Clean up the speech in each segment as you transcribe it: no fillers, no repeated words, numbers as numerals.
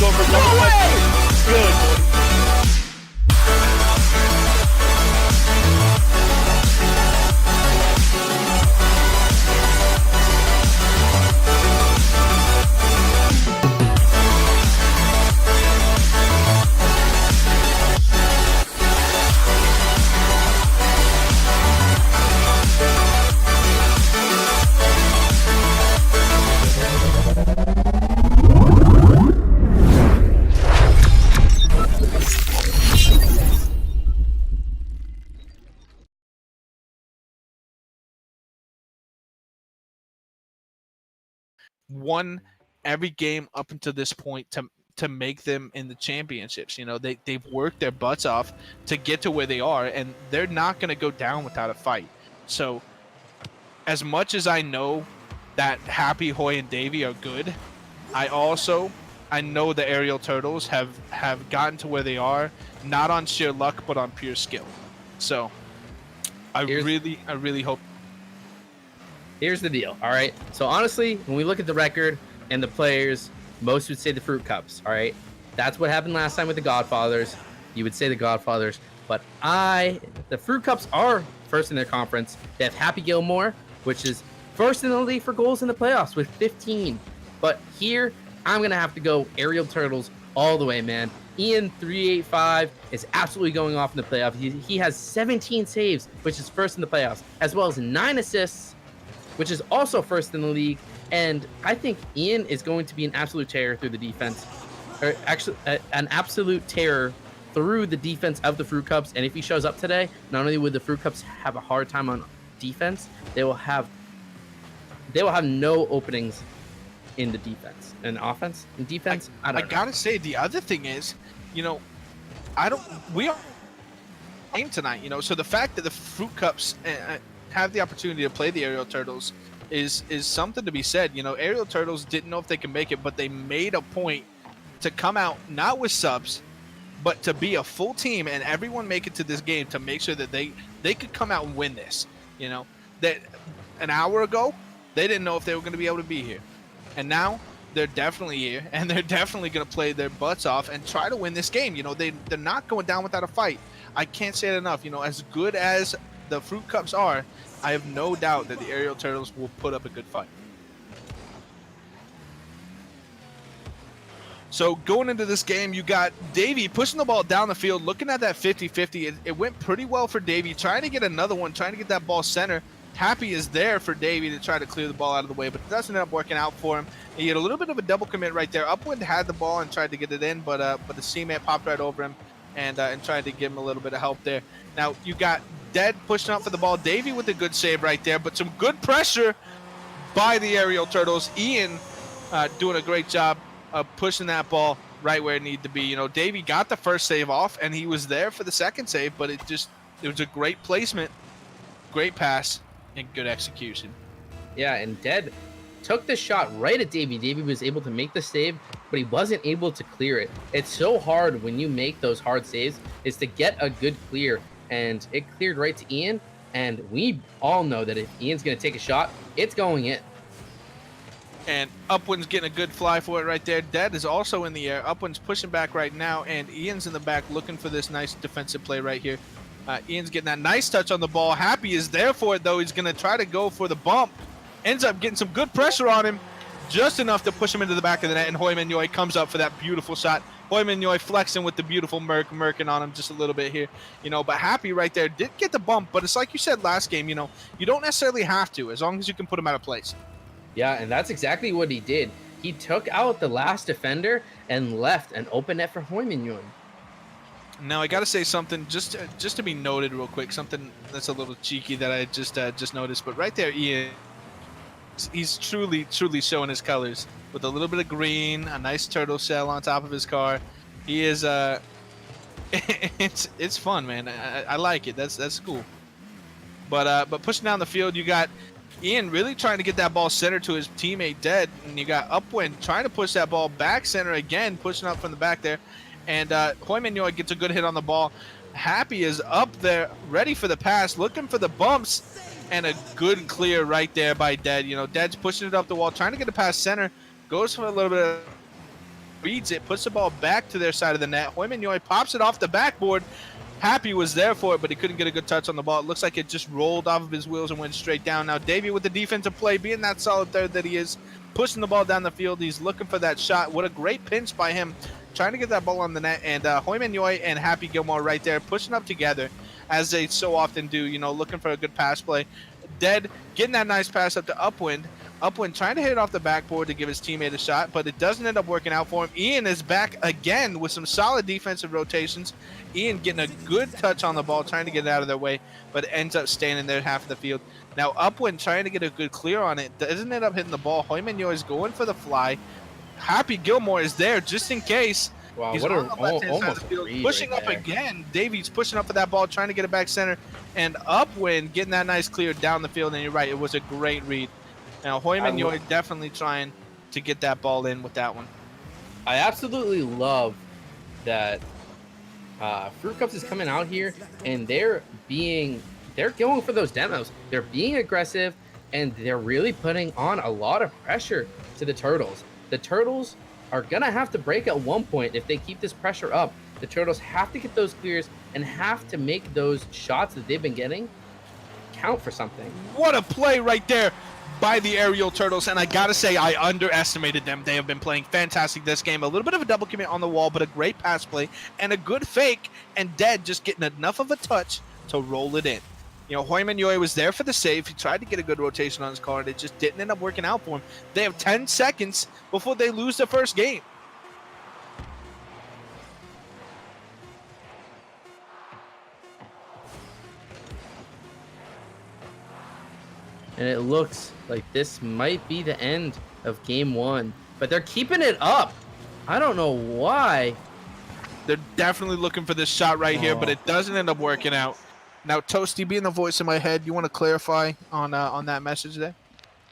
going for No way! Good. Won every game up until this point to make them in the championships. You know, they've worked their butts off to get to where they are, and they're not going to go down without a fight. So as much as I know that Happy, Hoy, and Davey are good, I know the Aerial Turtles have gotten to where they are, not on sheer luck, but on pure skill. So I really hope. Here's the deal, all right? So honestly, when we look at the record and the players, most would say the Fruitcups, all right? That's what happened last time with the Godfathers. You would say the Godfathers, but the Fruitcups are first in their conference. They have Happy Gilmore, which is first in the league for goals in the playoffs with 15. But here, I'm going to have to go Aerial Turtles all the way, man. Ian 385 is absolutely going off in the playoffs. He has 17 saves, which is first in the playoffs, as well as 9 assists, which is also first in the league. And I think Ian is going to be an absolute terror through the defense, or actually an absolute terror through the defense of the Fruitcups. And if he shows up today, not only would the Fruitcups have a hard time on defense, they will have no openings in the defense and offense and defense. I gotta say, the other thing is, you know, we are game tonight, you know, so the fact that the Fruitcups have the opportunity to play the Aerial Turtles is something to be said. You know, Aerial Turtles didn't know if they could make it, but they made a point to come out not with subs, but to be a full team and everyone make it to this game to make sure that they could come out and win this. You know, that an hour ago they didn't know if they were going to be able to be here, and now they're definitely here, and they're definitely going to play their butts off and try to win this game. You know, they're not going down without a fight. I can't say it enough. You know, as good as the Fruitcups are, I have no doubt that the Aerial Turtles will put up a good fight. So going into this game, you got Davey pushing the ball down the field, looking at that 50-50. It went pretty well for Davey, trying to get another one, trying to get that ball center. Happy is there for Davey to try to clear the ball out of the way, but it doesn't end up working out for him. He had a little bit of a double commit right there. Upwind had the ball and tried to get it in, but the C-man popped right over him and tried to give him a little bit of help there. Now you got Dead pushing up for the ball. Davey with a good save right there, but some good pressure by the Aerial Turtles. Ian doing a great job of pushing that ball right where it needed to be. You know, Davey got the first save off, and he was there for the second save, but it was a great placement, great pass, and good execution. Yeah, and Dead took the shot right at Davey. Davey was able to make the save, but he wasn't able to clear it. It's so hard when you make those hard saves is to get a good clear. And it cleared right to Ian, and we all know that if Ian's going to take a shot, it's going in. And Upwind's getting a good fly for it right there. Dead is also in the air. Upwind's pushing back right now, and Ian's in the back looking for this nice defensive play right here. Ian's getting that nice touch on the ball. Happy is there for it, though. He's going to try to go for the bump. Ends up getting some good pressure on him, just enough to push him into the back of the net, and Hoy Manyoy comes up for that beautiful shot. Hoy Manyoy flexing with the beautiful merking on him just a little bit here, you know, but Happy right there did get the bump, but it's like you said last game, you know, you don't necessarily have to, as long as you can put him out of place. Yeah, and that's exactly what he did. He took out the last defender and left an open net for Hoy Manyoy. Now I got to say something just to be noted real quick, something that's a little cheeky that I just noticed, but right there, Ian, he's truly showing his colors with a little bit of green, a nice turtle shell on top of his car. He is it's fun, man. I like it. That's cool. But pushing down the field, you got Ian really trying to get that ball center to his teammate Dead, and you got Upwind trying to push that ball back center again, pushing up from the back there, and Hoy Manyoy gets a good hit on the ball. Happy is up there, ready for the pass, looking for the bumps, and a good clear right there by Dead. You know, Dead's pushing it up the wall, trying to get a pass center, goes for a little bit of reads it, puts the ball back to their side of the net. Hoymanoy pops it off the backboard. Happy was there for it, but he couldn't get a good touch on the ball. It looks like it just rolled off of his wheels and went straight down. Now Davey with the defensive play, being that solid third that he is, pushing the ball down the field. He's looking for that shot. What a great pinch by him, trying to get that ball on the net. And Hoymanoy and Happy Gilmore right there, pushing up together, as they so often do, you know, looking for a good pass play. Dead getting that nice pass up to Upwind. Upwind trying to hit it off the backboard to give his teammate a shot, but it doesn't end up working out for him. Ian is back again with some solid defensive rotations. Ian getting a good touch on the ball, trying to get it out of their way, but ends up staying in there half of the field. Now Upwind trying to get a good clear on it, doesn't end up hitting the ball. Hoymanoy is going for the fly. Happy Gilmore is there just in case. Wow, He's what on a the left-hand side of almost the field, read pushing right up there. again. Davies pushing up for that ball, trying to get it back center, and Upwind getting that nice clear down the field. And you're right, it was a great read. Now Hoymanoy definitely trying to get that ball in with that one. I absolutely love that Fruitcups is coming out here and they're going for those demos. They're being aggressive and they're really putting on a lot of pressure to the Turtles. The Turtles are gonna have to break at one point if they keep this pressure up. The Turtles have to get those clears and have to make those shots that they've been getting count for something. What a play right there by the Aerial Turtles, and I gotta say I underestimated them. They have been playing fantastic this game. A little bit of a double commit on the wall, but a great pass play and a good fake, and Dead just getting enough of a touch to roll it in. You know, Hoymanoy was there for the save. He tried to get a good rotation on his card. It just didn't end up working out for him. They have 10 seconds before they lose the first game. And it looks like this might be the end of game one, but they're keeping it up. I don't know why. They're definitely looking for this shot right here, but it doesn't end up working out. Now, Toasty, being the voice in my head, you want to clarify on that message there?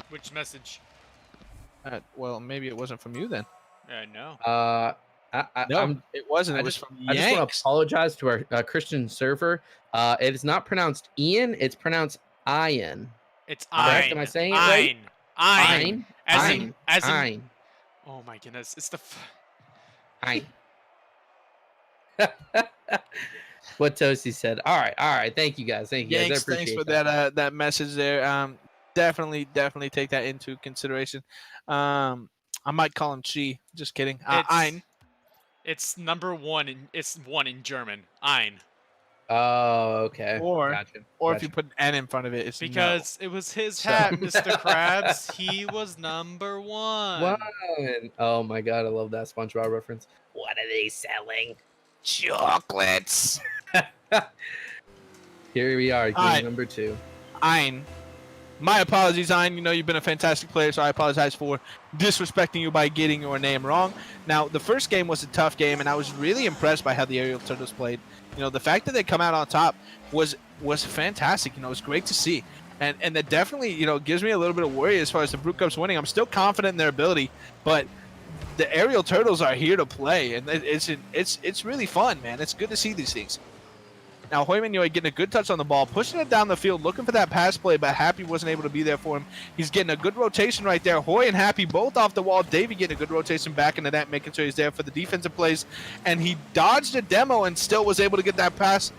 Which message? Well, maybe it wasn't from you then. No. No, it wasn't. It was from I just want Yanks. to apologize to our Christian server. It is not pronounced Ian. It's pronounced Ian. It's Correct? Ein. Am I saying it right? Ein. Ein. As in. Ein. Oh my goodness! It's the. Ein. What Toasty said. All right. Thank you guys. Thank you guys. I Yanks, appreciate thanks for that message there. Definitely take that into consideration. I might call him Chi. Just kidding. Ein. It's number one. It's one in German. Ein. Oh, okay. Or Gotcha. if you put an N in front of it, it's Because it was his hat, Mr. Krabs. He was number one. One. Oh my god, I love that SpongeBob reference. What are they selling? chocolates. Here we are, game Alright. number 2. Ein. My apologies, Ein. You know you've been a fantastic player, so I apologize for disrespecting you by getting your name wrong. Now, the first game was a tough game, and I was really impressed by how the Aerial Turtles played. You know, the fact that they come out on top was fantastic. You know, it was great to see. And that definitely, you know, gives me a little bit of worry as far as the Fruitcups winning. I'm still confident in their ability, but the Aerial Turtles are here to play, and it's really fun, man. It's good to see these things. Now, Hoymanoy getting a good touch on the ball, pushing it down the field, looking for that pass play, but Happy wasn't able to be there for him. He's getting a good rotation right there. Hoy and Happy both off the wall. Davey getting a good rotation back in the net, making sure he's there for the defensive plays. And he dodged a demo and still was able to get that pass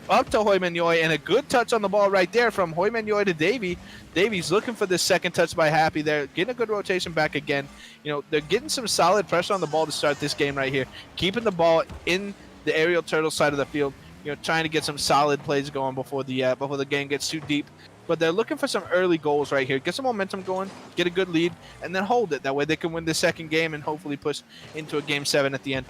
up to Hoymanoy, and a good touch on the ball right there from Hoymanoy to Davey. Davey's looking for this second touch by Happy there, getting a good rotation back again. You know, they're getting some solid pressure on the ball to start this game right here, keeping the ball in the Aerial Turtle side of the field. You know, trying to get some solid plays going before the game gets too deep. But they're looking for some early goals right here. Get some momentum going, get a good lead, and then hold it. That way they can win the second game and hopefully push into a Game 7 at the end.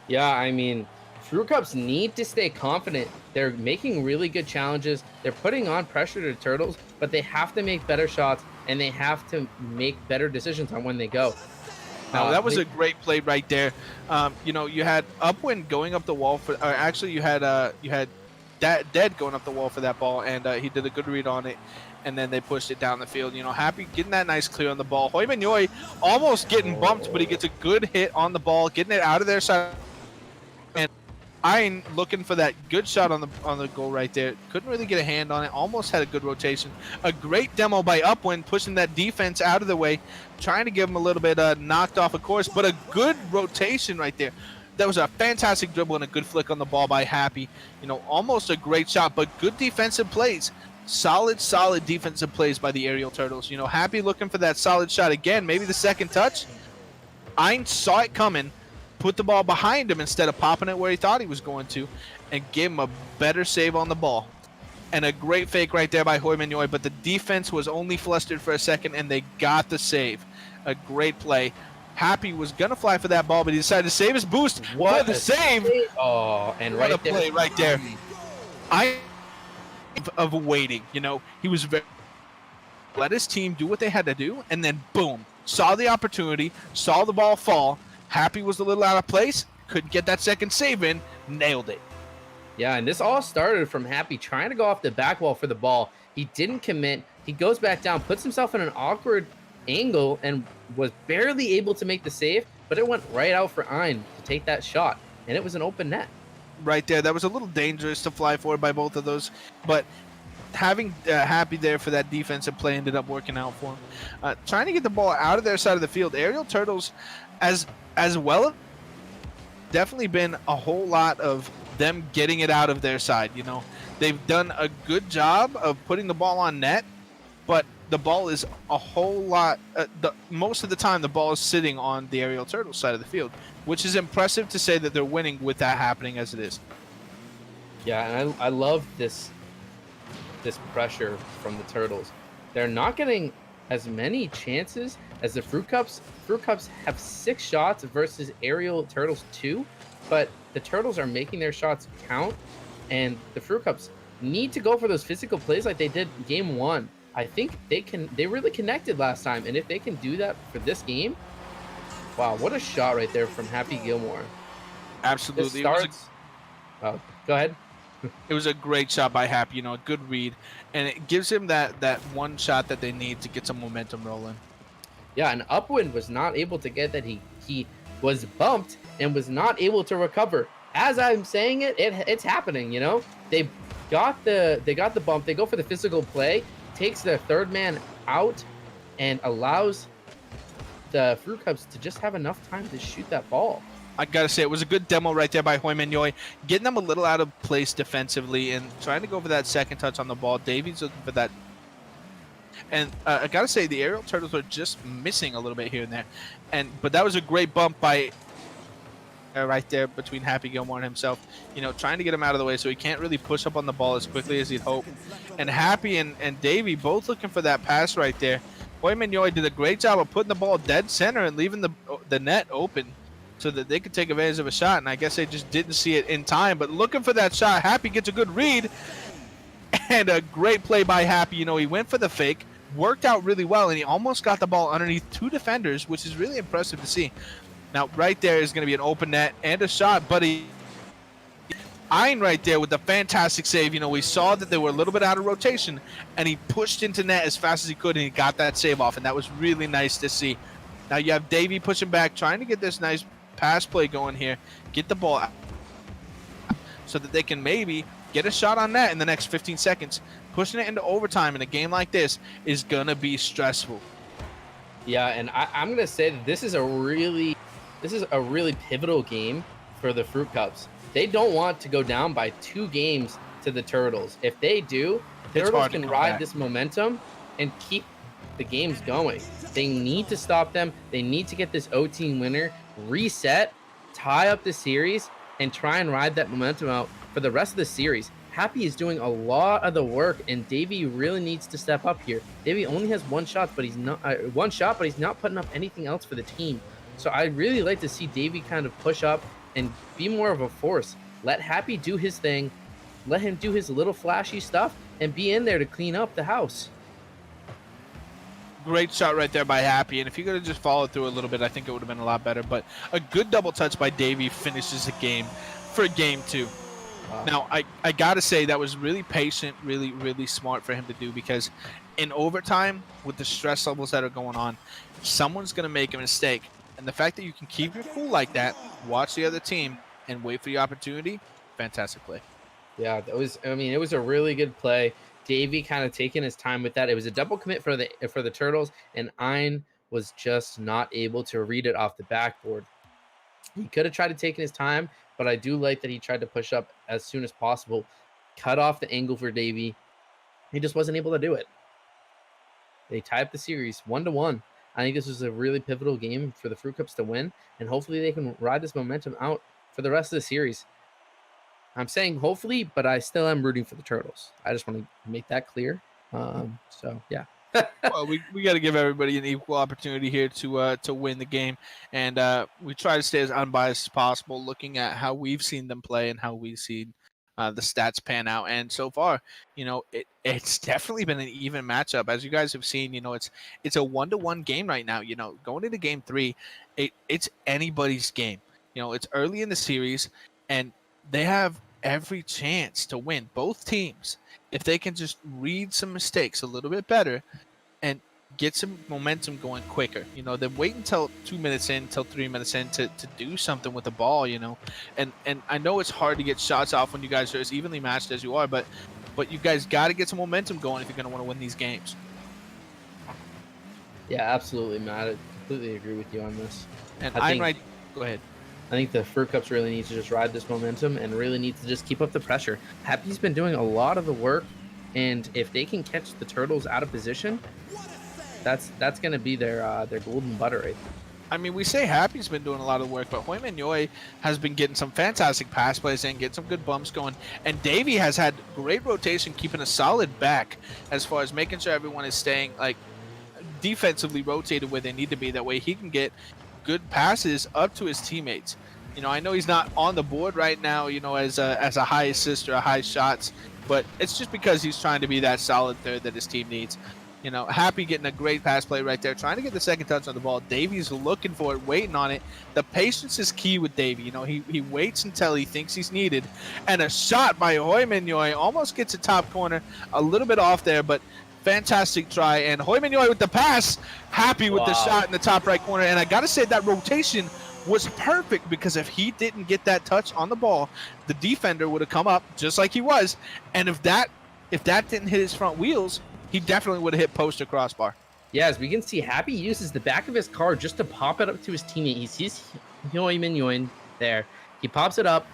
Yeah, I mean, Fruitcups need to stay confident. They're making really good challenges. They're putting on pressure to the Turtles, but they have to make better shots, and they have to make better decisions on when they go. No, that was a great play right there. You know, you had Upwind going up the wall for, or actually you had Dead going up the wall for that ball, and he did a good read on it, and then they pushed it down the field. You know, Happy getting that nice clear on the ball. Hoymanoy almost getting bumped, but he gets a good hit on the ball, getting it out of their side. And Iron looking for that good shot on the goal right there. Couldn't really get a hand on it. Almost had a good rotation. A great demo by Upwind, pushing that defense out of the way, trying to give him a little bit knocked off of course, but a good rotation right there. That was a fantastic dribble and a good flick on the ball by Happy. You know, almost a great shot, but good defensive plays. Solid defensive plays by the Aerial Turtles. You know, Happy looking for that solid shot again. Maybe the second touch. Ein saw it coming, put the ball behind him instead of popping it where he thought he was going to, and gave him a better save on the ball. And a great fake right there by Hoi Mignoy, but the defense was only flustered for a second, and they got the save. A great play. Happy was gonna fly for that ball, but he decided to save his boost. What the save! Oh, and what right a there, play right there. I of waiting, you know, he was very let his team do what they had to do, and then boom, saw the opportunity, saw the ball fall. Happy was a little out of place, couldn't get that second save in, nailed it. Yeah, and this all started from Happy trying to go off the back wall for the ball. He didn't commit. He goes back down, puts himself in an awkward angle, and was barely able to make the save, but it went right out for Ein to take that shot, and it was an open net. Right there, that was a little dangerous to fly forward by both of those, but having Happy there for that defensive play ended up working out for him. Trying to get the ball out of their side of the field. Aerial Turtles, as well, definitely been a whole lot of them getting it out of their side. You know, they've done a good job of putting the ball on net, but the ball is a whole lot. Most of the time, the ball is sitting on the Aerial Turtles side of the field, which is impressive to say that they're winning with that happening as it is. Yeah, and I love this pressure from the Turtles. They're not getting as many chances as the Fruitcups. Fruitcups have 6 shots versus Aerial Turtles 2, but the Turtles are making their shots count, and the Fruitcups need to go for those physical plays like they did game 1. I think they really connected last time, and if they can do that for this game, wow, what a shot right there from Happy Gilmore. Absolutely. Oh, go ahead. It was a great shot by Happy, you know, a good read, and it gives him that one shot that they need to get some momentum rolling. Yeah, and Upwind was not able to get that. He was bumped and was not able to recover. As I'm saying it's happening, you know? They got the bump, they go for the physical play, takes their third man out, and allows the Fruitcups to just have enough time to shoot that ball. I gotta say, it was a good demo right there by Hoi Mignoy, getting them a little out of place defensively and trying to go for that second touch on the ball. Davies looking for that. And I gotta say, the Aerial Turtles are just missing a little bit here and there. But that was a great bump by right there between Happy Gilmore and himself, you know, trying to get him out of the way so he can't really push up on the ball as quickly as he'd hope. And Happy and Davey both looking for that pass right there. Hoi Mignoy did a great job of putting the ball dead center and leaving the net open so that they could take advantage of a shot, and I guess they just didn't see it in time. But looking for that shot, Happy gets a good read, and a great play by Happy. You know, he went for the fake, worked out really well, and he almost got the ball underneath 2 defenders, which is really impressive to see. Now, right there is going to be an open net and a shot, but Ein right there with the fantastic save. You know, we saw that they were a little bit out of rotation, and he pushed into net as fast as he could, and he got that save off, and that was really nice to see. Now you have Davey pushing back, trying to get this nice pass play going here, get the ball out so that they can maybe get a shot on net in the next 15 seconds. Pushing it into overtime in a game like this is going to be stressful. Yeah, and I'm going to say that this is a really pivotal game for the Fruitcups. They don't want to go down by 2 games to the Turtles. If they do, the Turtles can ride this momentum and keep the games going. They need to stop them. They need to get this OT winner, reset, tie up the series, and try and ride that momentum out for the rest of the series. Happy is doing a lot of the work, and Davey really needs to step up here. Davey only has 1 shot, but he's not putting up anything else for the team. So I really like to see Davey kind of push up and be more of a force. Let Happy do his thing, let him do his little flashy stuff, and be in there to clean up the house. Great shot right there by Happy, and if you could have just followed through a little bit, I think it would have been a lot better. But a good double touch by Davey finishes the game for game 2. Wow. Now, I got to say that was really patient, really, really smart for him to do, because in overtime, with the stress levels that are going on, someone's going to make a mistake. And the fact that you can keep your cool like that, watch the other team, and wait for the opportunity fantastic play. Yeah, that was. I mean, it was a really good play. Davey kind of taking his time with that. It was a double commit for the Turtles, and Ein was just not able to read it off the backboard. He could have tried to take his time, but I do like that he tried to push up as soon as possible, cut off the angle for Davey. He just wasn't able to do it. They tie up the series 1-1. I think this was a really pivotal game for the Fruitcups to win, and hopefully they can ride this momentum out for the rest of the series. I'm saying hopefully, but I still am rooting for the Turtles. I just want to make that clear. So yeah. Well, we got to give everybody an equal opportunity here to win the game, and we try to stay as unbiased as possible, looking at how we've seen them play and how we've seen the stats pan out. And so far, it's definitely been an even matchup, as you guys have seen. It's a 1-1 game right now. Going into game 3, it's anybody's game. It's early in the series, and they have every chance to win. Both teams, if they can just read some mistakes a little bit better and get some momentum going quicker. Then wait until 2 minutes in, till 3 minutes in to do something with the ball, And I know it's hard to get shots off when you guys are as evenly matched as you are, but you guys got to get some momentum going if you're going to want to win these games. Yeah, absolutely, Matt. I completely agree with you on this. And Go ahead. I think the Fruitcups really need to just ride this momentum and really need to just keep up the pressure. Happy's been doing a lot of the work, and if they can catch the Turtles out of position, that's going to be their golden butter right there. I mean, we say Happy's been doing a lot of the work, but Hoyman has been getting some fantastic pass plays and getting some good bumps going. And Davey has had great rotation, keeping a solid back as far as making sure everyone is staying defensively rotated where they need to be. That way he can get good passes up to his teammates. I know he's not on the board right now, as a high assist or a high shots, but it's just because he's trying to be that solid third that his team needs. Happy getting a great pass play right there, trying to get the second touch on the ball. Davey's looking for it, waiting on it. The patience is key with Davey. He waits until he thinks he's needed. And a shot by Hoyman almost gets a top corner, a little bit off there, but fantastic try. And Hoyman with the pass, Happy with the shot in the top right corner. And I got to say that rotation was perfect, because if he didn't get that touch on the ball, the defender would have come up just like he was. And if that didn't hit his front wheels, he definitely would have hit post or crossbar. Yeah, as we can see, Happy uses the back of his car just to pop it up to his teammate. He sees Hoyman there. He pops it up.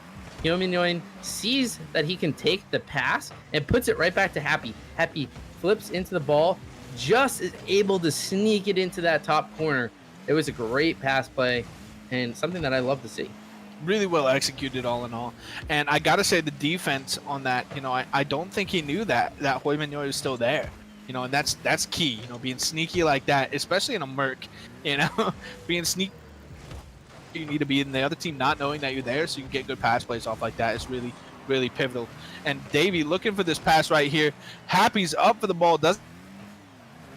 Hoyman sees that he can take the pass and puts it right back to Happy. Happy flips into the ball, just is able to sneak it into that top corner. It was a great pass play and something that I love to see. Really well executed all in all. And I got to say the defense on that, I don't think he knew that Hoyman was still there. And that's key, being sneaky like that, especially in a Merc, being sneaky. You need to be in the other team not knowing that you're there, so you can get good pass plays off like that. It's really, really pivotal. And Davey looking for this pass right here. Happy's up for the ball, doesn't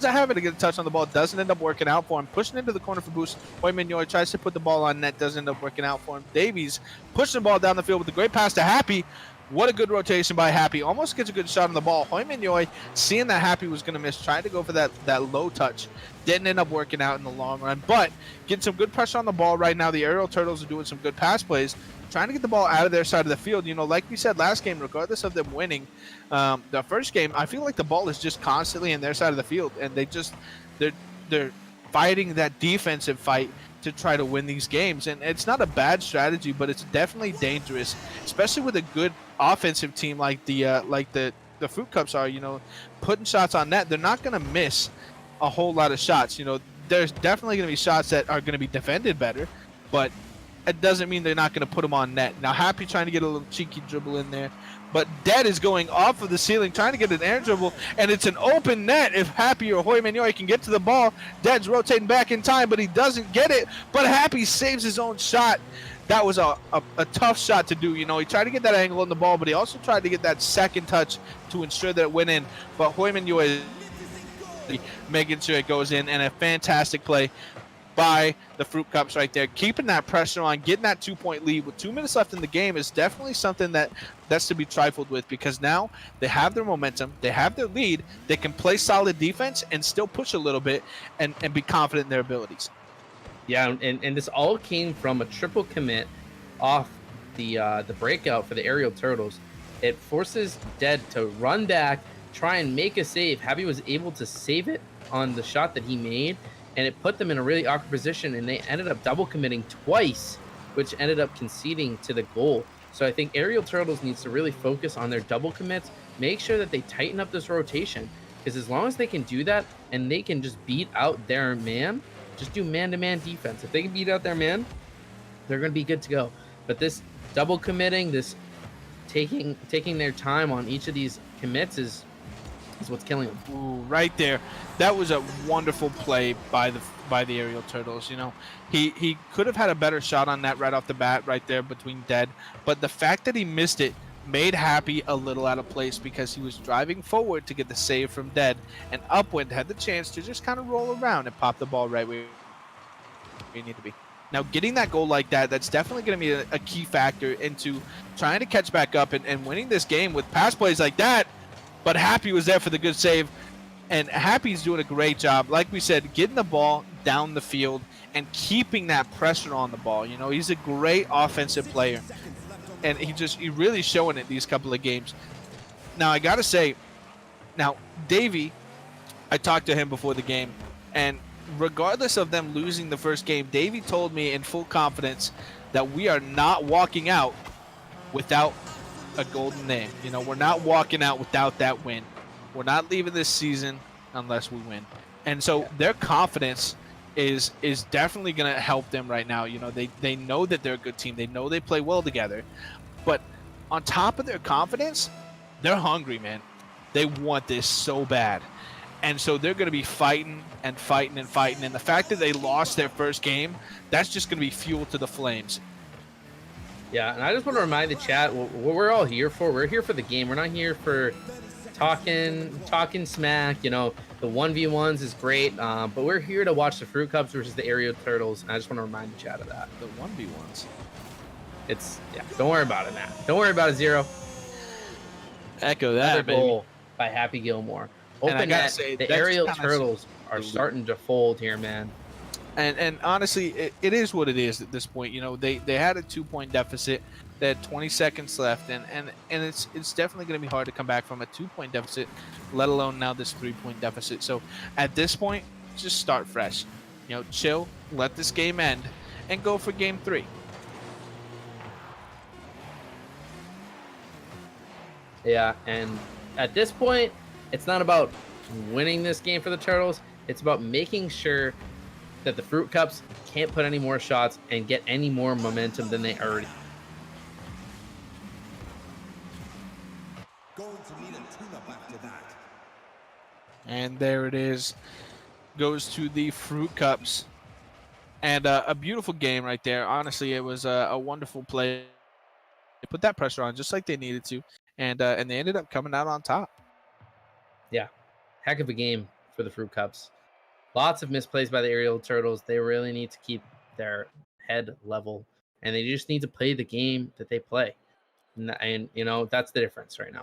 have it to get a touch on the ball, doesn't end up working out for him. Pushing into the corner for boost. Hoyman tries to put the ball on net, doesn't end up working out for him. Davey's pushing the ball down the field with a great pass to Happy. What a good rotation by Happy. Almost gets a good shot on the ball. Hoyman seeing that Happy was going to miss, tried to go for that low touch. Didn't end up working out in the long run, but getting some good pressure on the ball right now. The Aerial Turtles are doing some good pass plays, trying to get the ball out of their side of the field. Like we said last game, regardless of them winning the first game, I feel like the ball is just constantly in their side of the field, and they're fighting that defensive fight to try to win these games. And it's not a bad strategy, but it's definitely dangerous, especially with a good offensive team like the Fruitcups are. Putting shots on net, they're not going to miss a whole lot of shots. There's definitely going to be shots that are going to be defended better, but it doesn't mean they're not going to put them on net. Now Happy trying to get a little cheeky dribble in there, but Dead is going off of the ceiling trying to get an air dribble, and it's an open net. If Happy or Hoyman can get to the ball, Dead's rotating back in time, but he doesn't get it. But Happy saves his own shot. That was a tough shot to do. He tried to get that angle on the ball, but he also tried to get that second touch to ensure that it went in. But Hoyman is making sure it goes in, and a fantastic play by the Fruitcups right there, keeping that pressure on, getting that 2-point lead with 2 minutes left in the game is definitely something that's to be trifled with, because now they have their momentum, they have their lead, they can play solid defense and still push a little bit and be confident in their abilities. Yeah, and this all came from a triple commit off the breakout for the aerial turtles, it forces Dead to run back, try and make a save. Happy was able to save it on the shot that he made, and it put them in a really awkward position, and they ended up double committing twice, which ended up conceding to the goal. So I think aerial turtles needs to really focus on their double commits, make sure that they tighten up this rotation, because as long as they can do that and they can just beat out their man, just do man-to-man defense. If they can beat out their man, they're going to be good to go. But this double committing, this taking their time on each of these commits is what's killing them. Ooh, right there. That was a wonderful play by the aerial turtles. You know, he could have had a better shot on that right off the bat, right there between Dead. But the fact that he missed it made Happy a little out of place because he was driving forward to get the save from Dead, and Upwind had the chance to just kind of roll around and pop the ball right where you need to be. Now, getting that goal like that, that's definitely going to be a key factor into trying to catch back up and winning this game with pass plays like that. But Happy was there for the good save, and Happy's doing a great job. Like we said, getting the ball down the field and keeping that pressure on the ball. You know, he's a great offensive player, and he really showing it these couple of games. Now, I got to say, now, Davey, I talked to him before the game, and regardless of them losing the first game, Davey told me in full confidence that we are not walking out without a golden name. You know, we're not walking out without that win. We're not leaving this season unless we win. And so their confidence is definitely going to help them right now. You know, they know that they're a good team. They know they play well together. But on top of their confidence, they're hungry, man. They want this so bad. And so they're going to be fighting and fighting and fighting. And the fact that they lost their first game, that's just going to be fuel to the flames. Yeah, and I just want to remind the chat what we're all here for. We're here for the game. We're not here for talking smack. You know, the 1v1s is great, but we're here to watch the Fruitcups versus the aerial turtles. And I just want to remind the chat of that. The 1v1s. Don't worry about it, Matt. Don't worry about it, Zero. Echo that, Another goal by Happy Gilmore. Open net. The aerial turtles are starting to fold here, man. And honestly, it is what it is at this point. You know, they had a 2-point deficit. They had 20 seconds left, and it's definitely going to be hard to come back from a 2-point deficit, let alone now this 3-point deficit. So at this point, just start fresh. You know, chill, let this game end, and go for game 3. Yeah, and at this point, it's not about winning this game for the Turtles. It's about making sure that the Fruitcups can't put any more shots and get any more momentum than they already. Going to need a tune-up after that. And there it is. Goes to the Fruitcups. And a beautiful game right there. Honestly, it was a wonderful play. They put that pressure on just like they needed to. And they ended up coming out on top. Yeah, heck of a game for the Fruitcups. Lots of misplays by the aerial turtles. They really need to keep their head level, and they just need to play the game that they play. And you know, that's the difference right now.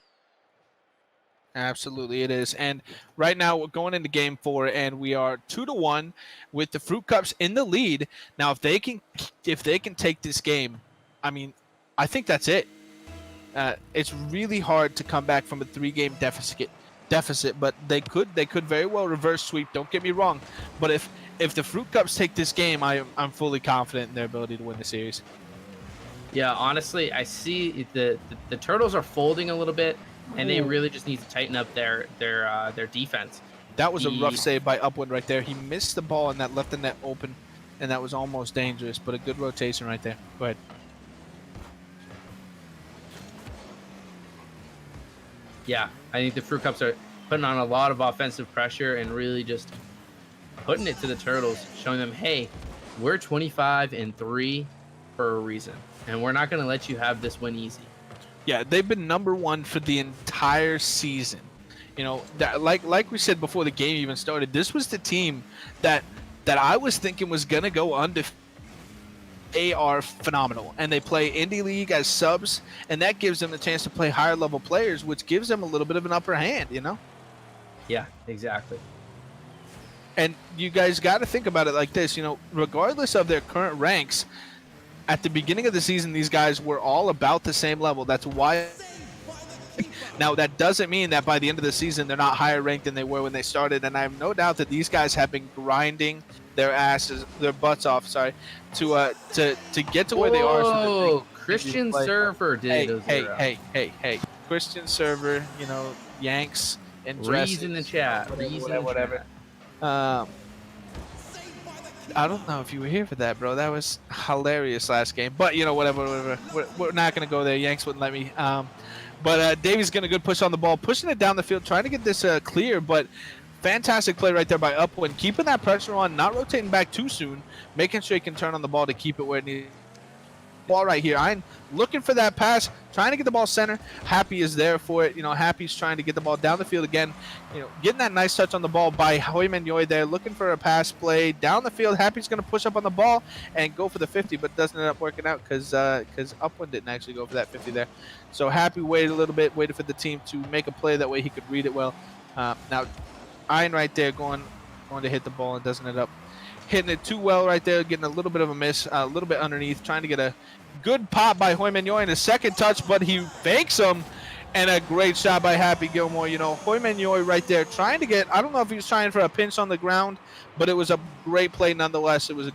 Absolutely, it is. And right now we're going into game 4, and we are 2-1 with the Fruitcups in the lead. Now, if they can take this game, I mean, I think that's it. It's really hard to come back from a 3-game deficit, but they could very well reverse sweep. Don't get me wrong, but if the Fruitcups take this game, I'm fully confident in their ability to win the series. Yeah, honestly, I see the Turtles are folding a little bit, and they really just need to tighten up their defense. That was a rough save by Upwind right there. He missed the ball and that left the net open, and that was almost dangerous, but a good rotation right there. Go ahead. Yeah, I think the Fruitcups are putting on a lot of offensive pressure and really just putting it to the Turtles, showing them, hey, we're 25-3 for a reason, and we're not going to let you have this win easy. Yeah, they've been #1 for the entire season. You know, that, like we said before the game even started, this was the team that I was thinking was going to go undefeated. They are phenomenal, and they play Indie League as subs, and that gives them the chance to play higher level players, which gives them a little bit of an upper hand, you know? Yeah, exactly. And you guys got to think about it like this, you know, regardless of their current ranks, at the beginning of the season, these guys were all about the same level. That's why. Now, that doesn't mean that by the end of the season, they're not higher ranked than they were when they started. And I have no doubt that these guys have been grinding their butts off, to get to where they are. So that Christian Server did those. Hey. Christian Server, Yanks and Rees in the chat. Whatever. I don't know if you were here for that, bro. That was hilarious last game. But, whatever. We're not going to go there. Yanks wouldn't let me. But Davies getting a good push on the ball, pushing it down the field, trying to get this clear. But fantastic play right there by Upwind, keeping that pressure on, not rotating back too soon, making sure he can turn on the ball to keep it where it needs. Ball right here. I'm looking for that pass, trying to get the ball center. Happy is there for it. Happy's trying to get the ball down the field again. Getting that nice touch on the ball by Hoymanyoy there, looking for a pass play down the field. Happy's going to push up on the ball and go for the 50, but doesn't end up working out because Upwind didn't actually go for that 50 there. So Happy waited a little bit, waited for the team to make a play. That way he could read it well. Now, Iron right there going to hit the ball and doesn't end up hitting it too well right there, getting a little bit of a miss, a little bit underneath, trying to get a good pop by Hoymanyoy in his second touch, but he fakes him, and a great shot by Happy Gilmore. Hoymanyoy right there trying to get, I don't know if he was trying for a pinch on the ground, but it was a great play nonetheless. It was a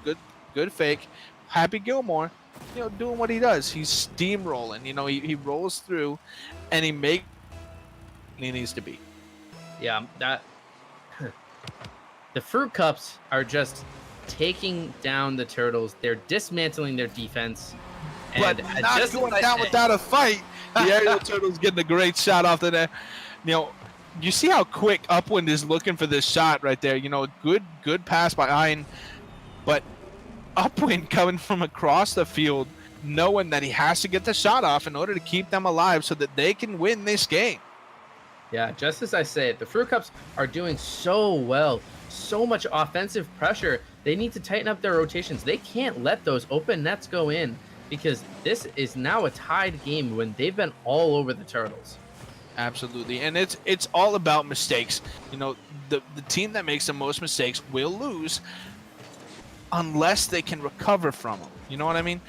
good fake. Happy Gilmore, doing what he does. He's steamrolling. He rolls through, and he makes what he needs to be. Yeah, that the Fruit Cups are just taking down the Turtles. They're dismantling their defense. But And not just going like down without a fight. The aerial Turtles getting a great shot off the net. You see how quick Upwind is looking for this shot right there. Good pass by Ein, but Upwind coming from across the field, knowing that he has to get the shot off in order to keep them alive so that they can win this game. Yeah, just as I say it, the Fruit Cups are doing so well. So much offensive pressure. They need to tighten up their rotations. They can't let those open nets go in because this is now a tied game when they've been all over the Turtles. Absolutely, and it's all about mistakes. The team that makes the most mistakes will lose unless they can recover from them. You know what I mean?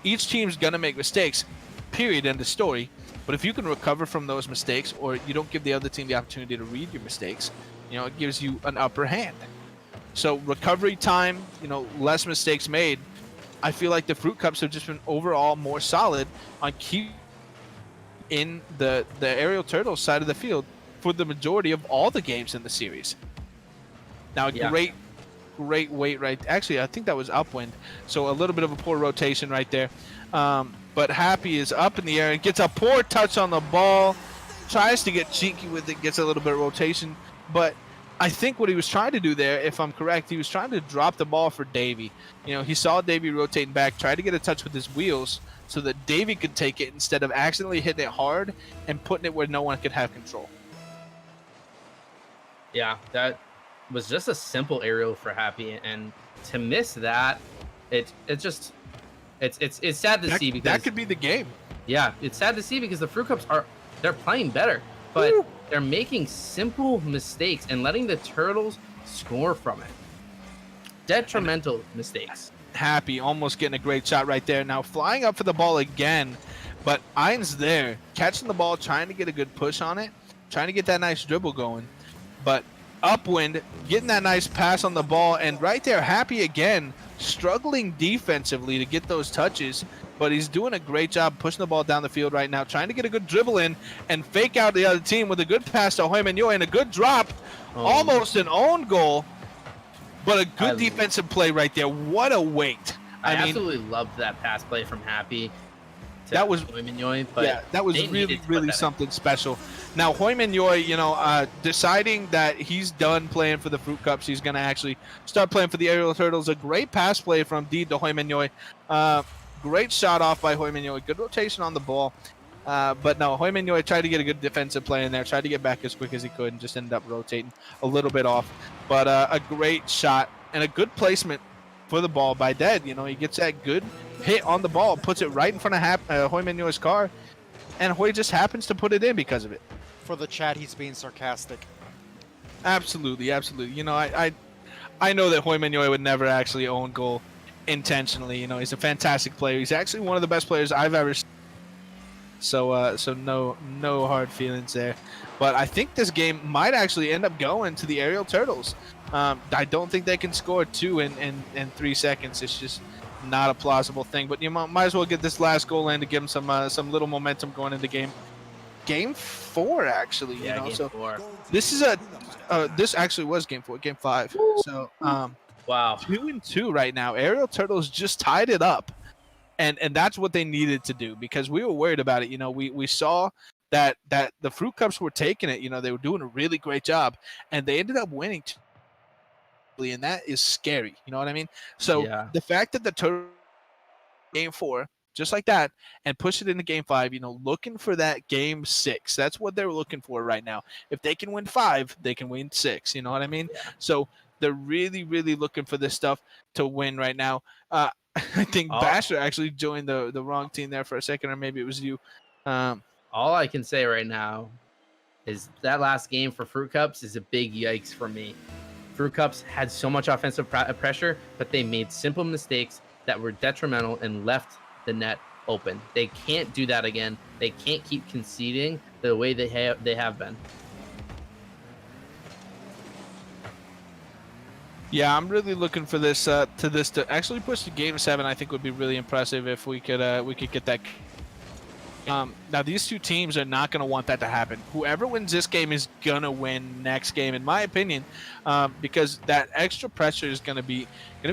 Each team's gonna make mistakes, period, end of story. But if you can recover from those mistakes, or you don't give the other team the opportunity to read your mistakes, it gives you an upper hand. So recovery time, less mistakes made. I feel like the Fruit Cups have just been overall more solid on keep in the aerial Turtles side of the field for the majority of all the games in the series. Now, great weight right. Actually, I think that was Upwind. So a little bit of a poor rotation right there. But Happy is up in the air and gets a poor touch on the ball. Tries to get cheeky with it, gets a little bit of rotation. But I think what he was trying to do there, if I'm correct, he was trying to drop the ball for Davey. He saw Davey rotating back, tried to get a touch with his wheels so that Davey could take it instead of accidentally hitting it hard and putting it where no one could have control. Yeah, that was just a simple aerial for Happy, and to miss that, it's sad to see because that could be the game. Yeah, it's sad to see because the Fruit Cups they're playing better, but they're making simple mistakes and letting the Turtles score from it. Detrimental mistakes. Happy almost getting a great shot right there. Now flying up for the ball again, but Ein's there catching the ball, trying to get a good push on it, trying to get that nice dribble going. But Upwind getting that nice pass on the ball, and right there Happy again struggling defensively to get those touches, but he's doing a great job pushing the ball down the field right now, trying to get a good dribble in and fake out the other team with a good pass to Hoymanyoy and a good drop. Almost an own goal, but a good defensive play right there. What a weight. I mean, absolutely loved that pass play from Happy. That was Hoymanyoy, but that was really something special. Now Hoymanyoy, deciding that he's done playing for the Fruit Cups, he's going to actually start playing for the Aerial Turtles. A great pass play from Deed to Hoymanyoy. Great shot off by Hoymanyoy. Good rotation on the ball. But no, Hoymanyoy tried to get a good defensive play in there, tried to get back as quick as he could, and just ended up rotating a little bit off. But a great shot and a good placement for the ball by Dead. He gets that good hit on the ball, puts it right in front of Hoymanyoy's car, and Hoy just happens to put it in because of it. For the chat, he's being sarcastic. Absolutely. I know that Hoymanyoy would never actually own goal intentionally. You know, he's a fantastic player. He's actually one of the best players I've ever seen. So no hard feelings there. But I think this game might actually end up going to the Aerial Turtles. I don't think they can score 2 in 3 seconds. It's just not a plausible thing. But you might as well get this last goal in to give them some little momentum going into game 4 actually. Yeah, you know, game so 4. this is this actually was game 4, game 5. So Wow. 2-2 right now. Aerial Turtles just tied it up. And that's what they needed to do, because we were worried about it. You know, we saw that the Fruitcups were taking it. You know, they were doing a really great job, and they ended up winning. And that is scary. You know what I mean? So Yeah. the fact that the Turtles game 4 just like that and push it into game 5, you know, looking for that game 6. That's what they're looking for right now. If they can win 5, they can win 6. You know what I mean? Yeah. So they're really, really looking for this stuff to win right now. I think Oh. Basher actually joined the wrong team there for a second, or maybe it was you. All I can say right now is that last game for Fruitcups is a big yikes for me. Fruitcups had so much offensive pressure, but they made simple mistakes that were detrimental and left the net open. They can't do that again. They can't keep conceding the way they have been. Yeah, I'm really looking for this to actually push to game 7. I think would be really impressive if we could get that. Now these two teams are not going to want that to happen. Whoever wins this game is going to win next game, in my opinion, because that extra pressure is going to be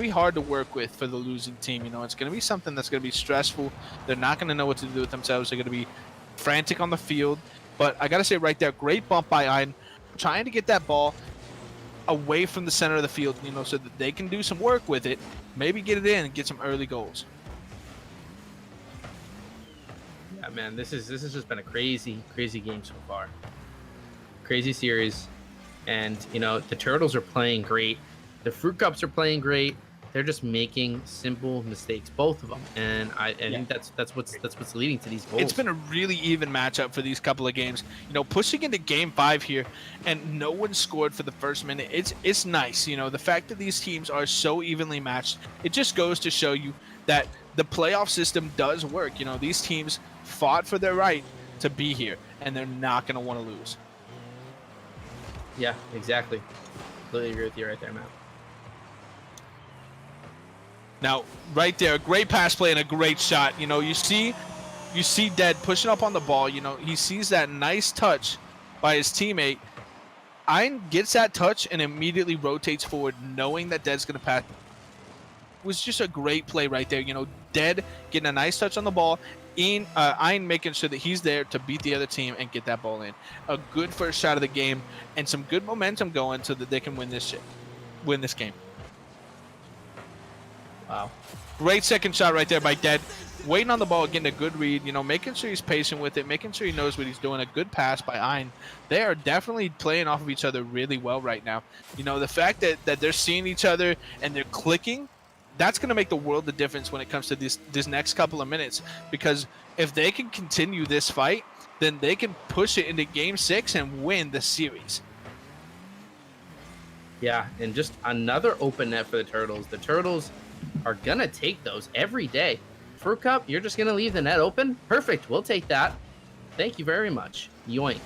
hard to work with for the losing team. You know, it's going to be something that's going to be stressful. They're not going to know what to do with themselves. They're going to be frantic on the field. But I got to say right there, great bump by Ein, trying to get that ball away from the center of the field, you know, so that they can do some work with it, maybe get it in and get some early goals. Yeah, man, this has just been a crazy game so far. Crazy series, and you know the Turtles are playing great. The Fruitcups are playing great. They're just making simple mistakes, both of them, and I think that's what's leading to these goals. It's been a really even matchup for these couple of games. You know, pushing into game 5 here, and no one scored for the first minute. It's nice. You know, the fact that these teams are so evenly matched, it just goes to show you that the playoff system does work. You know, these teams fought for their right to be here, and they're not going to want to lose. Yeah, exactly. Completely agree with you right there, Matt. Now, right there, a great pass play and a great shot. You know, you see Dead pushing up on the ball. You know, he sees that nice touch by his teammate. Ein gets that touch and immediately rotates forward, knowing that Dead's going to pass. It was just a great play right there. You know, Dead getting a nice touch on the ball. Ein making sure that he's there to beat the other team and get that ball in. A good first shot of the game and some good momentum going so that they can win this game. Wow. Great second shot right there by Dead. Waiting on the ball, getting a good read, you know, making sure he's patient with it, making sure he knows what he's doing. A good pass by Ein. They are definitely playing off of each other really well right now. You know, the fact that they're seeing each other and they're clicking, that's going to make the world of difference when it comes to this next couple of minutes. Because if they can continue this fight, then they can push it into game 6 and win the series. Yeah, and just another open net for the Turtles. The Turtles are going to take those every day. Fruit Cup, you're just going to leave the net open? Perfect. We'll take that. Thank you very much. Yoink.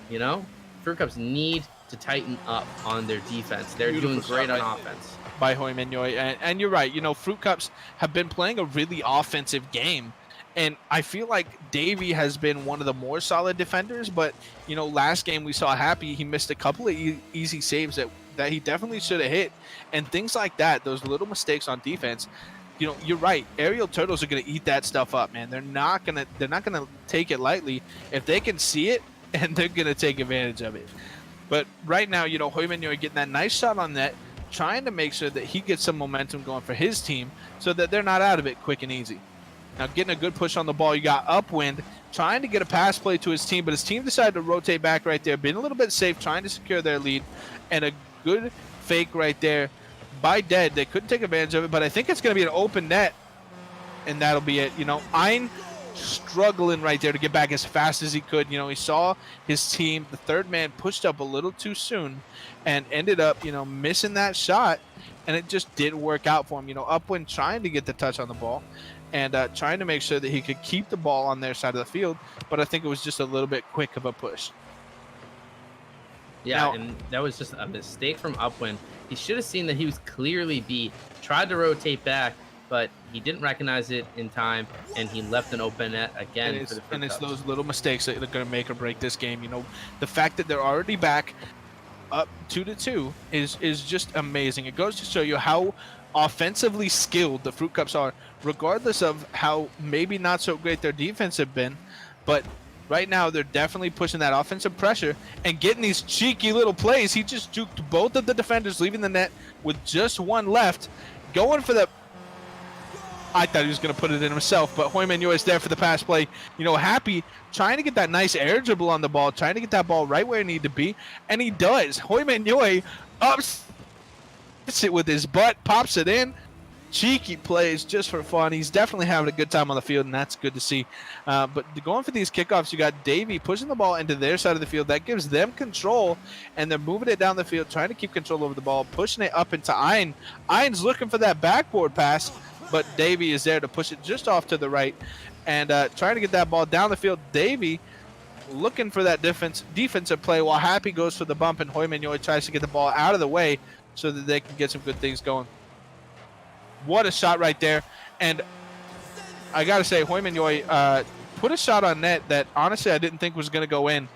You know, Fruit Cups need to tighten up on their defense. They're doing great on offense. By Hoymanyoy. And you're right. You know, Fruitcups have been playing a really offensive game. And I feel like Davey has been one of the more solid defenders. But, you know, last game we saw Happy, he missed a couple of easy saves that he definitely should have hit. And things like that, those little mistakes on defense, you know, you're right. Aerial Turtles are going to eat that stuff up, man. They're not going to take it lightly. If they can see it, and they're going to take advantage of it. But right now, you know, Hoymanyoy getting that nice shot on net, trying to make sure that he gets some momentum going for his team so that they're not out of it quick and easy. Now getting a good push on the ball, you got Upwind trying to get a pass play to his team, but his team decided to rotate back right there, being a little bit safe, trying to secure their lead, and a good fake right there by Dead. They couldn't take advantage of it, but I think it's going to be an open net, and that'll be it. You know, Ein struggling right there to get back as fast as he could. You know, he saw his team, the third man, pushed up a little too soon and ended up, you know, missing that shot. and it just didn't work out for him. You know, Upwind trying to get the touch on the ball and trying to make sure that he could keep the ball on their side of the field, but I think it was just a little bit quick of a push. Yeah, Now, and that was just a mistake from Upwind. He should have seen that he was clearly beat, tried to rotate back, but he didn't recognize it in time, and he left an open net again. and it's those little mistakes that are going to make or break this game. You know, the fact that they're already back up 2-2 is just amazing. It goes to show you how offensively skilled the Fruitcups are, regardless of how maybe not so great their defense have been, but right now they're definitely pushing that offensive pressure and getting these cheeky little plays. He just juked both of the defenders, leaving the net with just one left, going for the... I thought he was going to put it in himself, but Hoyman is there for the pass play. You know, Happy trying to get that nice air dribble on the ball, trying to get that ball right where it needed to be, and he does. Hoyman ups it with his butt, pops it in. Cheeky plays just for fun. He's definitely having a good time on the field, and that's good to see. But going for these kickoffs, you got Davey pushing the ball into their side of the field. That gives them control, and they're moving it down the field, trying to keep control over the ball, pushing it up into Ein. Ein's looking for that backboard pass, but Davey is there to push it just off to the right and trying to get that ball down the field. Davey looking for that defensive play while Happy goes for the bump, and Hoyman tries to get the ball out of the way so that they can get some good things going. What a shot right there. And I got to say, Hoyman put a shot on net that honestly I didn't think was going to go in.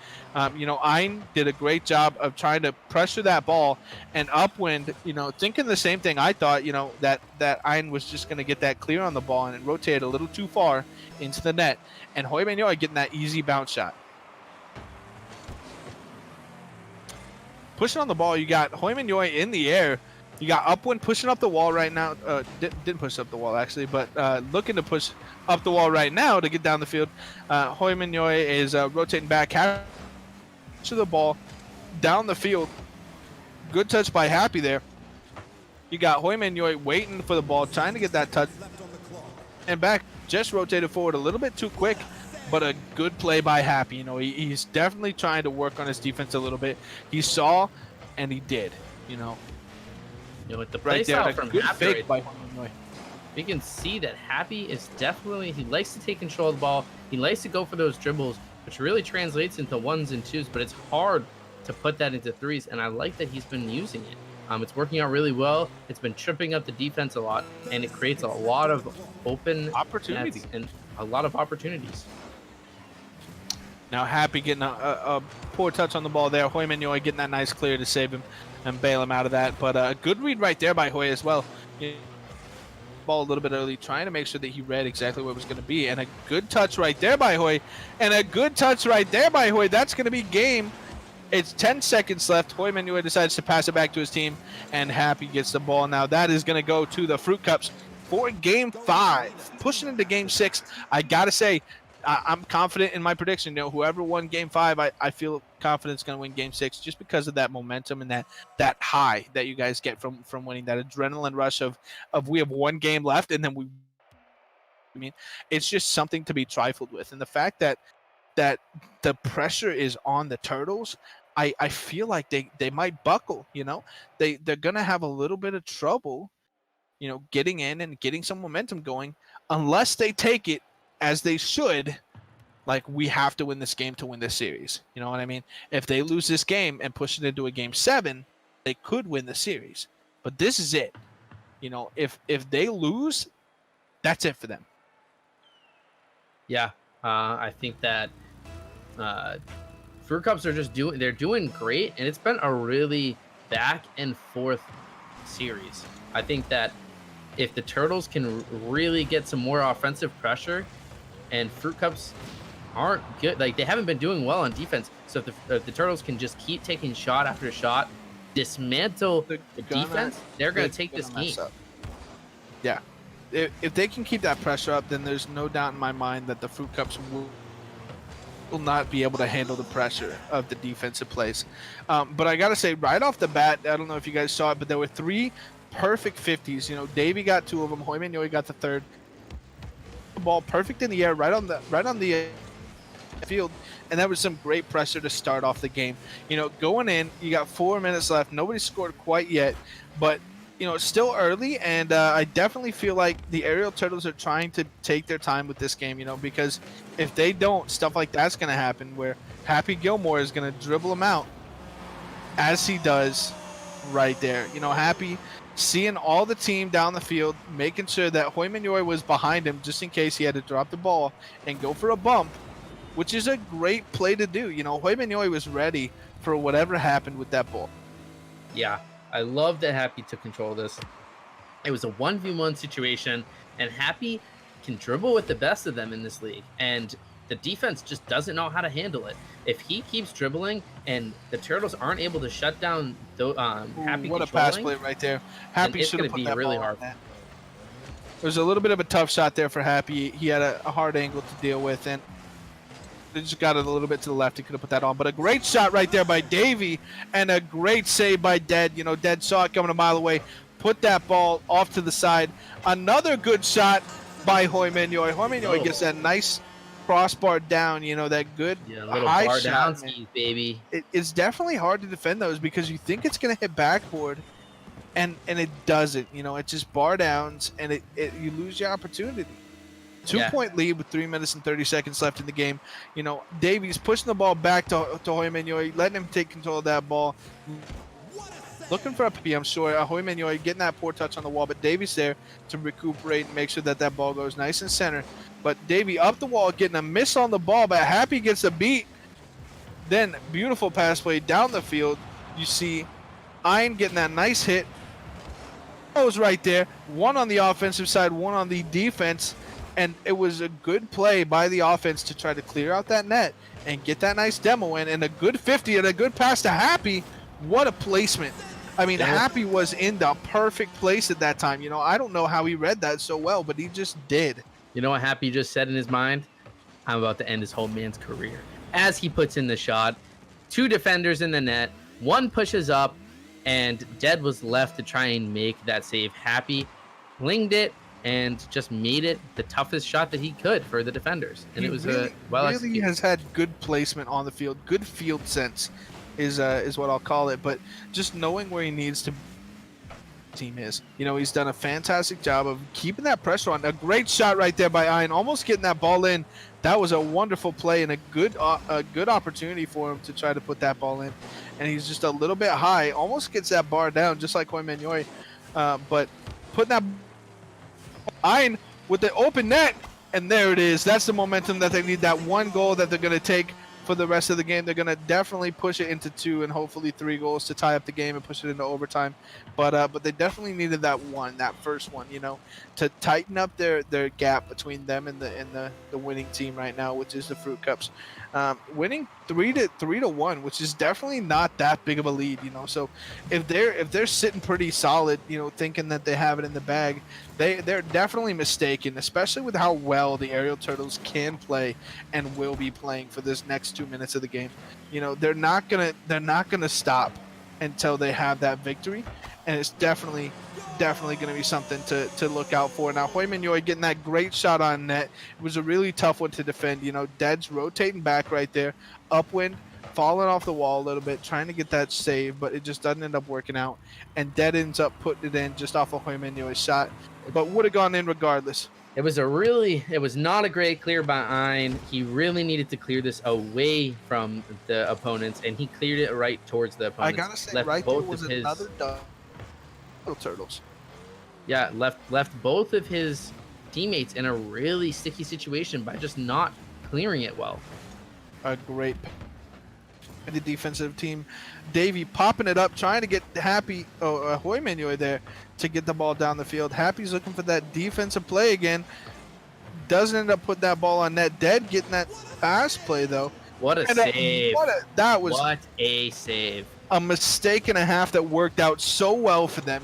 You know, Ein did a great job of trying to pressure that ball, and Upwind, you know, thinking the same thing I thought, you know, that Ein was just going to get that clear on the ball, and it rotated a little too far into the net. And Hoyman getting that easy bounce shot. Pushing on the ball, you got Hoyman in the air. You got Upwind pushing up the wall right now. Didn't push up the wall, actually, but looking to push up the wall right now to get down the field. Hoyman is rotating back, to the ball, down the field. Good touch by Happy there. You got Hoyman waiting for the ball, trying to get that touch. And back, just rotated forward a little bit too quick, but a good play by Happy. You know, he's definitely trying to work on his defense a little bit. He saw, and he did, you know. You know, with the play style from Happy, by you can see that Happy is definitely, he likes to take control of the ball. He likes to go for those dribbles, which really translates into 1s and 2s, but it's hard to put that into 3s, and I like that he's been using it. It's working out really well. It's been tripping up the defense a lot, and it creates a lot of open opportunities and a lot of opportunities. Now Happy getting a poor touch on the ball there. Hoyman getting that nice clear to save him and bail him out of that. But a good read right there by Hoy as well. Ball a little bit early, trying to make sure that he read exactly where it was going to be. And a good touch right there by Hoy. And a good touch right there by Hoy. That's going to be game. It's 10 seconds left. Hoyman decides to pass it back to his team, and Happy gets the ball. Now that is going to go to the Fruitcups for Game 5. Pushing into Game 6. I got to say, I'm confident in my prediction. You know, whoever won Game 5, I feel confident is going to win Game 6 just because of that momentum and that high that you guys get from winning, that adrenaline rush of we have one game left, and then it's just something to be trifled with. And the fact that the pressure is on the Turtles, I feel like they might buckle. You know, they're going to have a little bit of trouble, you know, getting in and getting some momentum going unless they take it as they should. Like, we have to win this game to win this series. You know what I mean? If they lose this game and push it into a Game 7, they could win the series. But this is it. You know, if they lose, that's it for them. Yeah, I think that Fruitcups are they're doing great, and it's been a really back and forth series. I think that if the Turtles can really get some more offensive pressure, and Fruitcups aren't good, like they haven't been doing well on defense. So if the Turtles can just keep taking shot after shot, dismantle the defense, they're going to take this game. Yeah. If they can keep that pressure up, then there's no doubt in my mind that the Fruitcups will not be able to handle the pressure of the defensive plays. But I got to say, right off the bat, I don't know if you guys saw it, but there were 3 perfect 50s. You know, Davey got 2 of them. Hoyman got the 3rd. The ball perfect in the air, right on the field, and that was some great pressure to start off the game. You know, going in, you got 4 minutes left. Nobody scored quite yet, but it's still early, and I definitely feel like the Aerial Turtles are trying to take their time with this game, because if they don't, stuff like that's going to happen where Happy Gilmore is going to dribble him out as he does right there. Happy seeing all the team down the field, making sure that Hoymanyoy was behind him just in case he had to drop the ball and go for a bump, which is a great play to do. Hoymanyoy was ready for whatever happened with that ball. Yeah, I love that Happy took control of this. It was a 1v1 situation, and Happy can dribble with the best of them in this league, and the defense just doesn't know how to handle it. If he keeps dribbling and the Turtles aren't able to shut down Happy, what a pass play right there. Happy should have put that really ball hard. on net. It was a little bit of a tough shot there for Happy. He had a hard angle to deal with, and they just got it a little bit to the left. He could have put that on, but a great shot right there by Davey, and a great save by Dead. Dead saw it coming a mile away, put that ball off to the side. Another good shot by Hoymanyoy. Hoymanyoy gets that nice crossbar down, that good little high bar shot, down skis, baby. It's definitely hard to defend those because you think it's going to hit backboard, and it doesn't. It just bar downs, and you lose your opportunity. 2-point lead with 3 minutes and 30 seconds left in the game. Davies pushing the ball back to Hoymanyoy, letting him take control of that ball. Looking for a P, I'm sure. Hoymanyoy getting that poor touch on the wall, but Davies there to recuperate and make sure that ball goes nice and center. But Davey up the wall, getting a miss on the ball, but Happy gets a beat. Then beautiful pass play down the field. You see Ein getting that nice hit. Was right there. One on the offensive side, one on the defense. And it was a good play by the offense to try to clear out that net and get that nice demo in. And a good 50 and a good pass to Happy. What a placement. I mean, Happy was in the perfect place at that time. I don't know how he read that so well, but he just did. You know what Happy just said in his mind? I'm about to end this whole man's career. As he puts in the shot, 2 defenders in the net, 1 pushes up, and Dead was left to try and make that save. Happy flinged it and just made it the toughest shot that he could for the defenders. And it was well executed. Really has had good placement on the field, good field sense is what I'll call it. But just knowing where he needs to team is. He's done a fantastic job of keeping that pressure on. A great shot right there by Ein, almost getting that ball in. That was a wonderful play and a good opportunity for him to try to put that ball in. And he's just a little bit high, almost gets that bar down, just like Hoymanyoy. But putting that Ein with the open net, and there it is. That's the momentum that they need. That one goal that they're going to take for the rest of the game. They're going to definitely push it into 2 and hopefully 3 goals to tie up the game and push it into overtime. But they definitely needed that first one, to tighten up their gap between them and the winning team right now, which is the Fruitcups. Winning 3-1, which is definitely not that big of a lead, So if they're sitting pretty solid, thinking that they have it in the bag, they're definitely mistaken, especially with how well the Aerial Turtles can play and will be playing for this next 2 minutes of the game. They're not gonna stop until they have that victory, and it's definitely going to be something to look out for. Now, Hoymanyoy getting that great shot on net. It was a really tough one to defend. Dead's rotating back right there, upwind, falling off the wall a little bit, trying to get that save, but it just doesn't end up working out. And Dead ends up putting it in just off of Hoymanyoy's shot, but would have gone in regardless. It was not a great clear by Ein. He really needed to clear this away from the opponents, and he cleared it right towards the opponents. I gotta say, right there was another Turtles. Yeah, left both of his teammates in a really sticky situation by just not clearing it well. A great the defensive team. Davey popping it up, trying to get Happy Hoymanyoy there to get the ball down the field. Happy's looking for that defensive play again. Doesn't end up putting that ball on net. Dead getting that pass play though. What a save. What a save. A mistake and a half that worked out so well for them.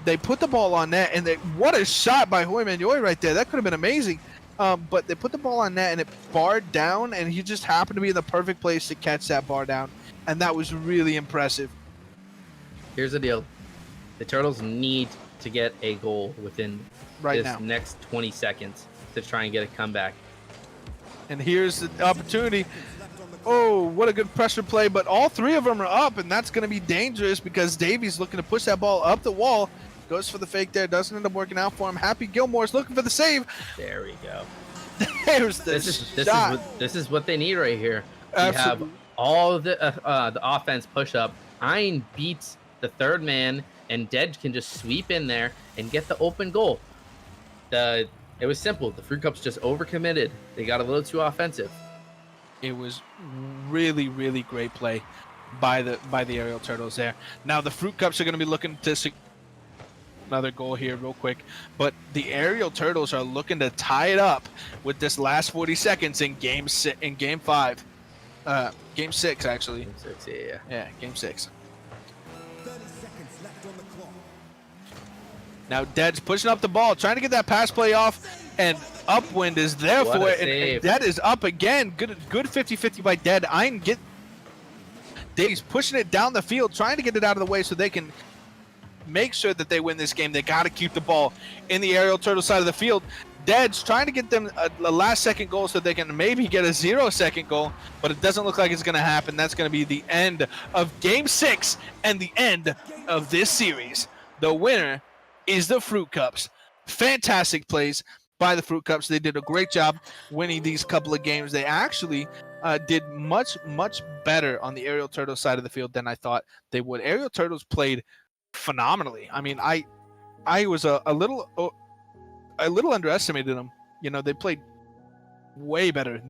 They put the ball on net, and what a shot by Hoymanyoy right there. That could have been amazing. But they put the ball on net, and it barred down, and he just happened to be in the perfect place to catch that bar down. And that was really impressive. Here's the deal. The Turtles need to get a goal within next 20 seconds to try and get a comeback. And here's the opportunity. Oh, what a good pressure play, but all 3 of them are up, and that's going to be dangerous because Davey's looking to push that ball up the wall. Goes for the fake there. Doesn't end up working out for him. Happy Gilmore's looking for the save. There we go. There's the This is what they need right here. We Absolutely. have all the offense push up. Ein beats the third man, and Dead can just sweep in there and get the open goal. It was simple. The Fruitcups just overcommitted. They got a little too offensive. It was really, really great play by the Aerial Turtles there. Now the Fruitcups are going to be looking to another goal here real quick, but the Aerial Turtles are looking to tie it up with this last 40 seconds in game 6 actually. Game 6, yeah. Yeah, game 6. 30 seconds left on the clock. Now Dead's pushing up the ball, trying to get that pass play off, and Upwind is there What for a it. And Dead is up again. Good 50-50 by Dead. He's pushing it down the field, trying to get it out of the way so they can make sure that they win this game. They got to keep the ball in the Aerial Turtle side of the field. Dead's trying to get them a last-second goal so they can maybe get a 0-second goal, but it doesn't look like it's going to happen. That's going to be the end of Game 6 and the end of this series. The winner is the Fruitcups. Fantastic plays by the Fruitcups. They did a great job winning these couple of games. They actually did much better on the Aerial Turtle side of the field than I thought they would. Aerial Turtles played phenomenally. I mean, I was a little underestimated them. You know, they played way better